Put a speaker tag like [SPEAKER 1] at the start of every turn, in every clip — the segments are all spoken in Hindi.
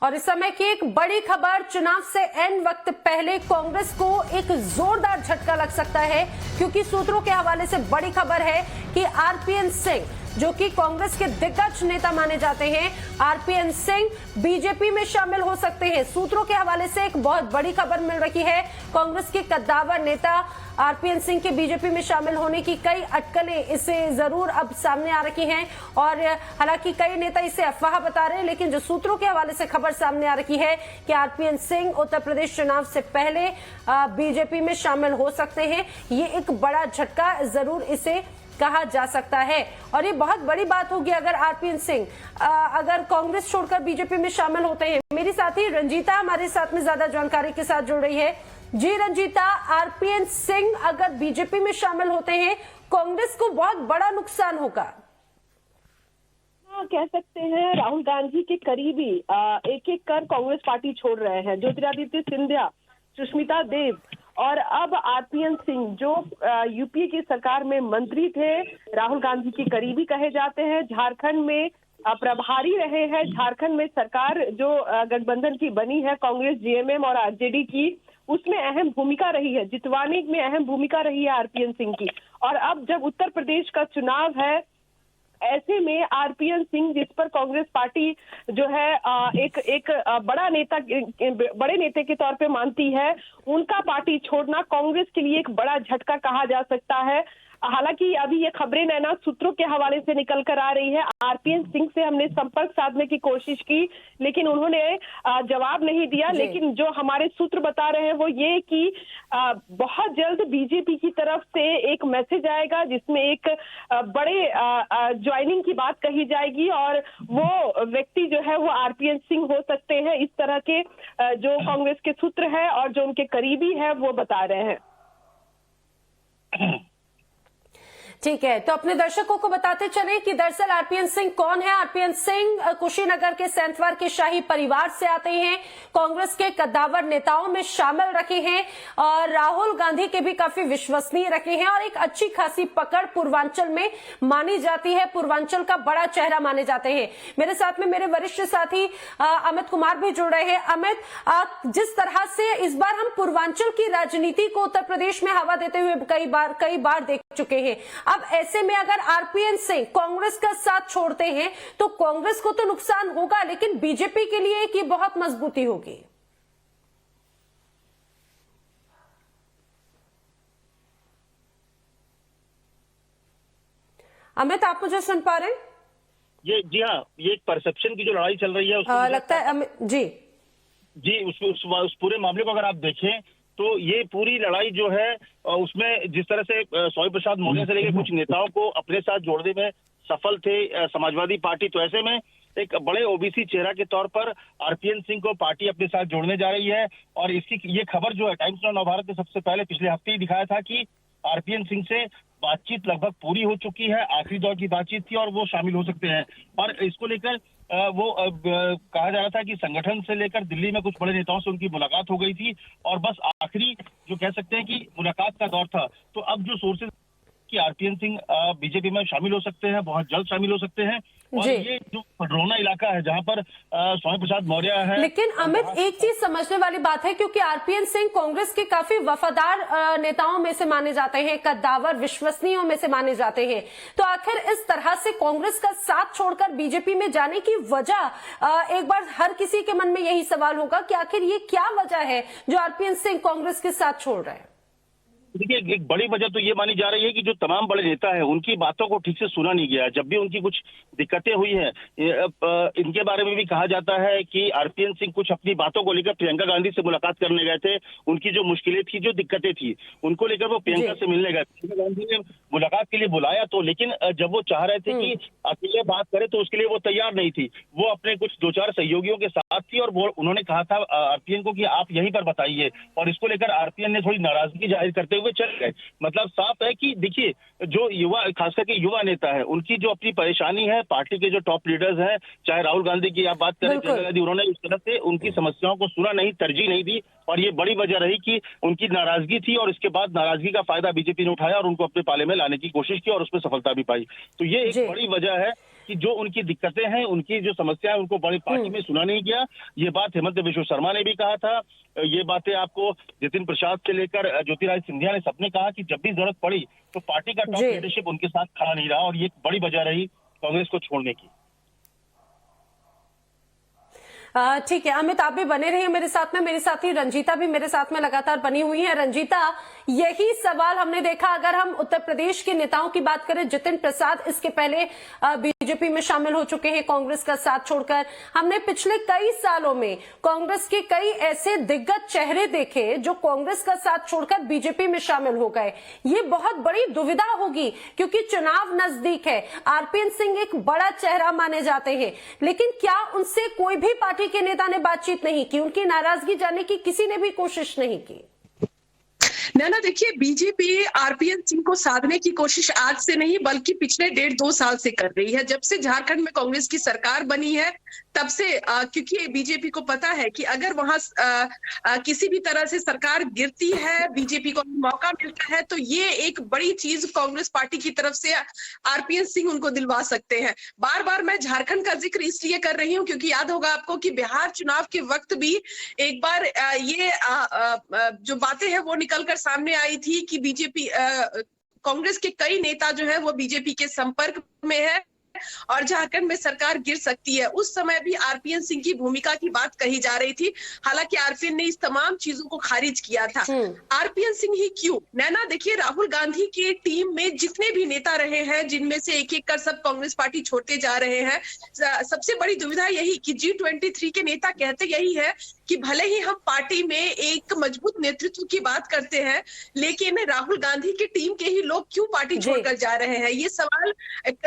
[SPEAKER 1] और इस समय की एक बड़ी खबर, चुनाव से एन वक्त पहले कांग्रेस को एक जोरदार झटका लग सकता है, क्योंकि सूत्रों के हवाले से बड़ी खबर है कि आरपीएन सिंह, जो कि कांग्रेस के दिग्गज नेता माने जाते हैं, आरपीएन सिंह बीजेपी में शामिल हो सकते हैं। सूत्रों के हवाले से एक बहुत बड़ी खबर मिल रही है। कांग्रेस के कद्दावर नेता आरपीएन सिंह के बीजेपी में शामिल होने की कई अटकलें इससे जरूर अब सामने आ रही हैं, और हालांकि कई नेता इसे अफवाह बता रहे हैं, लेकिन जो सूत्रों के हवाले से खबर सामने आ रही है कि आरपीएन सिंह उत्तर प्रदेश चुनाव से पहले बीजेपी में शामिल हो सकते हैं, ये एक बड़ा झटका जरूर इसे कहा जा सकता है। और ये बहुत बड़ी बात होगी अगर आरपीएन सिंह अगर कांग्रेस छोड़कर बीजेपी में शामिल होते हैं। मेरी साथी रंजीता हमारे साथ में ज्यादा जानकारी के साथ जुड़ रही है। जी रंजीता, आरपीएन सिंह अगर बीजेपी में शामिल होते हैं, कांग्रेस को बहुत बड़ा नुकसान होगा।
[SPEAKER 2] कह सकते हैं राहुल गांधी के करीबी एक एक कर कांग्रेस पार्टी छोड़ रहे हैं। ज्योतिरादित्य सिंधिया, सुष्मिता देव और अब आरपीएन सिंह, जो यूपीए की सरकार में मंत्री थे, राहुल गांधी के करीबी कहे जाते हैं, झारखंड में प्रभारी रहे हैं। झारखंड में सरकार जो गठबंधन की बनी है कांग्रेस, जेएमएम और आरजेडी की, उसमें अहम भूमिका रही है, जितवाने में अहम भूमिका रही है आरपीएन सिंह की। और अब जब उत्तर प्रदेश का चुनाव है, ऐसे में आरपीएन सिंह, जिस पर कांग्रेस पार्टी जो है एक बड़ा नेता, बड़े नेता के तौर पे मानती है, उनका पार्टी छोड़ना कांग्रेस के लिए एक बड़ा झटका कहा जा सकता है। हालांकि अभी ये खबरें नैना सूत्रों के हवाले से निकल कर आ रही है। आरपीएन सिंह से हमने संपर्क साधने की कोशिश की, लेकिन उन्होंने जवाब नहीं दिया। लेकिन जो हमारे सूत्र बता रहे हैं वो ये कि बहुत जल्द बीजेपी की तरफ से एक मैसेज आएगा, जिसमें एक बड़े ज्वाइनिंग की बात कही जाएगी, और वो व्यक्ति जो है वो आरपीएन सिंह हो सकते हैं। इस तरह के जो कांग्रेस के सूत्र है और जो उनके करीबी है वो बता रहे हैं।
[SPEAKER 1] ठीक है, तो अपने दर्शकों को बताते चलें कि दरअसल आरपीएन सिंह कौन है। आरपीएन सिंह कुशीनगर के सेंथवार के शाही परिवार से आते हैं, कांग्रेस के कद्दावर नेताओं में शामिल रखे हैं और राहुल गांधी के भी काफी विश्वसनीय रखे हैं, और एक अच्छी खासी पकड़ पूर्वांचल में मानी जाती है, पूर्वांचल का बड़ा चेहरा माने जाते हैं। मेरे साथ में मेरे वरिष्ठ साथी अमित कुमार भी जुड़ रहे हैं। अमित, जिस तरह से इस बार हम पूर्वांचल की राजनीति को उत्तर प्रदेश में हवा देते हुए कई बार देख चुके हैं, अब ऐसे में अगर आरपीएन सिंह कांग्रेस का साथ छोड़ते हैं तो कांग्रेस को तो नुकसान होगा, लेकिन बीजेपी के लिए एक बहुत मजबूती होगी। अमित, आप मुझे सुन पा रहे हैं?
[SPEAKER 3] ये जी हाँ, ये एक परसेप्शन की जो लड़ाई चल रही है
[SPEAKER 1] लगता है अमित जी
[SPEAKER 3] उस पूरे मामले को अगर आप देखें तो ये पूरी लड़ाई जो है उसमें जिस तरह से स्वामी प्रसाद मौर्य से लेकर कुछ नेताओं को अपने साथ जोड़ने में सफल थे समाजवादी पार्टी, तो ऐसे में एक बड़े ओबीसी चेहरा के तौर पर आरपीएन सिंह को पार्टी अपने साथ जोड़ने जा रही है। और इसकी ये खबर जो है टाइम्स ऑफ नवभारत ने सबसे पहले पिछले हफ्ते ही दिखाया था कि आरपीएन सिंह से बातचीत लगभग पूरी हो चुकी है, आखिरी दौर की बातचीत थी और वो शामिल हो सकते हैं। और इसको लेकर वो कहा जा रहा था कि संगठन से लेकर दिल्ली में कुछ बड़े नेताओं से उनकी मुलाकात हो गई थी, और बस आखिरी जो कह सकते हैं कि मुलाकात का दौर था। तो अब जो सोर्सेज कि आरपीएन सिंह बीजेपी में शामिल हो सकते हैं, बहुत जल्द शामिल हो सकते हैं। और ये जो पडरौना इलाका है जहां पर स्वामी प्रसाद मौर्य है।
[SPEAKER 1] लेकिन अमित, एक चीज समझने वाली बात है, क्योंकि आरपीएन सिंह कांग्रेस के काफी वफादार नेताओं में से माने जाते हैं, कद्दावर विश्वसनीयों में से माने जाते हैं, तो आखिर इस तरह से कांग्रेस का साथ छोड़कर बीजेपी में जाने की वजह, एक बार हर किसी के मन में यही सवाल होगा कि आखिर ये क्या वजह है जो आरपीएन सिंह कांग्रेस के साथ छोड़ रहे हैं।
[SPEAKER 3] देखिए, एक बड़ी वजह तो ये मानी जा रही है कि जो तमाम बड़े नेता हैं उनकी बातों को ठीक से सुना नहीं गया। जब भी उनकी कुछ दिक्कतें हुई हैं, इनके बारे में भी कहा जाता है कि आरपीएन सिंह कुछ अपनी बातों को लेकर प्रियंका गांधी से मुलाकात करने गए थे, उनकी जो मुश्किलें थी, जो दिक्कतें थी, उनको लेकर वो प्रियंका से मिलने गए। प्रियंका गांधी ने मुलाकात के लिए बुलाया तो, लेकिन जब वो चाह रहे थे कि अकेले बात करे तो उसके लिए वो तैयार नहीं थी। वो अपने कुछ 2-4 सहयोगियों के साथ थी और वो उन्होंने कहा था आरपीएन को कि आप यहीं पर बताइए, और इसको लेकर आरपीएन ने थोड़ी नाराजगी जाहिर करते हुए चल गए। मतलब साफ है कि देखिए, जो युवा, खासकर के युवा नेता है, उनकी जो अपनी परेशानी है, पार्टी के जो टॉप लीडर्स हैं, चाहे राहुल गांधी की आप बात करें, प्रियंका गांधी, उन्होंने इस तरह से उनकी समस्याओं को सुना नहीं, तरजीह नहीं दी, और ये बड़ी वजह रही कि उनकी नाराजगी थी, और इसके बाद नाराजगी का फायदा बीजेपी ने उठाया और उनको अपने पाले में लाने की कोशिश की और उसमें सफलता भी पाई। तो ये एक बड़ी वजह है कि जो उनकी दिक्कतें हैं, उनकी जो समस्याएं, उनको बड़ी पार्टी में सुना नहीं गया। ये बात हेमंत बिश्व शर्मा ने भी कहा था। ये बातें आपको जितिन प्रसाद से लेकर ज्योतिरादित्य सिंधिया ने सबने कहा कि जब भी जरूरत पड़ी तो पार्टी का टॉप लीडरशिप उनके साथ खड़ा नहीं रहा, और ये एक बड़ी वजह रही कांग्रेस को छोड़ने की।
[SPEAKER 1] ठीक है अमित, आप भी बने रहिए मेरे साथ में। मेरे साथी रंजीता भी मेरे साथ में लगातार बनी हुई है। रंजीता, यही सवाल हमने देखा, अगर हम उत्तर प्रदेश के नेताओं की बात करें, जितिन प्रसाद इसके पहले बीजेपी में शामिल हो चुके हैं कांग्रेस का साथ छोड़कर। हमने पिछले कई सालों में कांग्रेस के कई ऐसे दिग्गज चेहरे देखे जो कांग्रेस का साथ छोड़कर बीजेपी में शामिल हो गए। ये बहुत बड़ी दुविधा होगी क्योंकि चुनाव नजदीक है। आरपीएन सिंह एक बड़ा चेहरा माने जाते हैं, लेकिन क्या उनसे कोई भी पार्टी के नेता ने बातचीत नहीं की, उनकी नाराजगी जानने की किसी ने भी कोशिश नहीं की?
[SPEAKER 4] ना देखिए, बीजेपी आरपीएन सिंह को साधने की कोशिश आज से नहीं बल्कि पिछले 1.5-2 साल से कर रही है। जब से झारखंड में कांग्रेस की सरकार बनी है तब से, क्योंकि बीजेपी को पता है कि अगर वहां किसी भी तरह से सरकार गिरती है, बीजेपी को मौका मिलता है, तो ये एक बड़ी चीज कांग्रेस पार्टी की तरफ से आरपीएन सिंह उनको दिलवा सकते हैं। बार बार मैं झारखंड का जिक्र इसलिए कर रही हूँ क्योंकि याद होगा आपको कि बिहार चुनाव के वक्त भी एक बार ये जो बातें हैं वो निकलकर सामने आई थी कि बीजेपी कांग्रेस के कई नेता जो है वो बीजेपी के संपर्क में है और झारखंड में सरकार गिर सकती है। उस समय भी आरपीएन सिंह की भूमिका की बात कही जा रही थी, हालांकि आरपीएन ने इस तमाम चीजों को खारिज किया था। आरपीएन सिंह ही क्यों? नैना देखिए, राहुल गांधी की टीम में जितने भी नेता रहे हैं, जिनमें से एक एक कर सब कांग्रेस पार्टी छोड़ते जा रहे हैं, सबसे बड़ी दुविधा यही कि G23 के नेता कहते यही है कि भले ही हम पार्टी में एक मजबूत नेतृत्व की बात करते हैं, लेकिन राहुल गांधी की टीम के ही लोग क्यों पार्टी छोड़कर जा रहे हैं? ये सवाल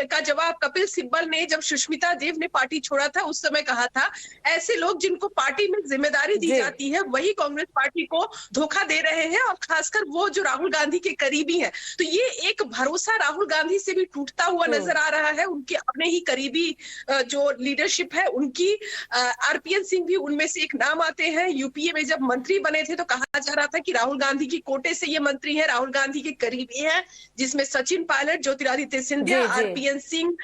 [SPEAKER 4] का जवाब कपिल सिब्बल ने जब सुष्मिता देव ने पार्टी छोड़ा था उस समय कहा था, ऐसे लोग जिनको पार्टी में जिम्मेदारी दी जाती है वही कांग्रेस पार्टी को धोखा दे रहे हैं, और खासकर वो जो राहुल गांधी के करीबी हैं। तो ये एक भरोसा राहुल गांधी से भी टूटता हुआ नजर आ रहा है। उनके अपने ही करीबी जो लीडरशिप है उनकी, आरपीएन सिंह भी उनमें से एक नाम आते हैं। यूपीए में जब मंत्री बने थे तो कहा जा रहा था कि राहुल गांधी की कोटे से ये मंत्री है, राहुल गांधी के करीबी है, जिसमें सचिन पायलट, ज्योतिरादित्य सिंधिया, आरपीएन सिंह,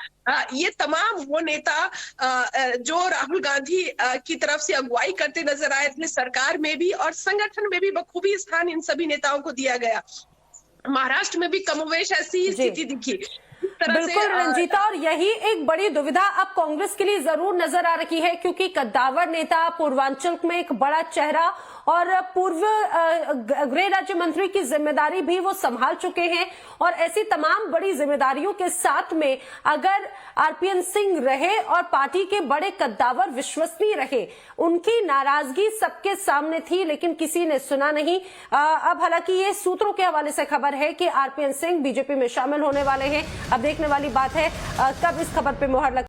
[SPEAKER 4] ये तमाम वो नेता जो राहुल गांधी की तरफ से अगुवाई करते नजर आए थे सरकार में भी और संगठन में भी बखूबी स्थान इन सभी नेताओं को दिया गया। महाराष्ट्र में भी कमोवेश ऐसी ही स्थिति दिखी।
[SPEAKER 1] बिल्कुल रंजीता, और यही एक बड़ी दुविधा अब कांग्रेस के लिए जरूर नजर आ रही है क्योंकि कद्दावर नेता, पूर्वांचल में एक बड़ा चेहरा और पूर्व गृह राज्य मंत्री की जिम्मेदारी भी वो संभाल चुके हैं, और ऐसी तमाम बड़ी जिम्मेदारियों के साथ में अगर आरपीएन सिंह रहे और पार्टी के बड़े कद्दावर विश्वसनीय रहे, उनकी नाराजगी सबके सामने थी लेकिन किसी ने सुना नहीं। अब हालांकि ये सूत्रों के हवाले से खबर है कि आरपीएन सिंह बीजेपी में शामिल होने वाले हैं। अब देखने वाली बात है कब इस खबर पे मुहर लग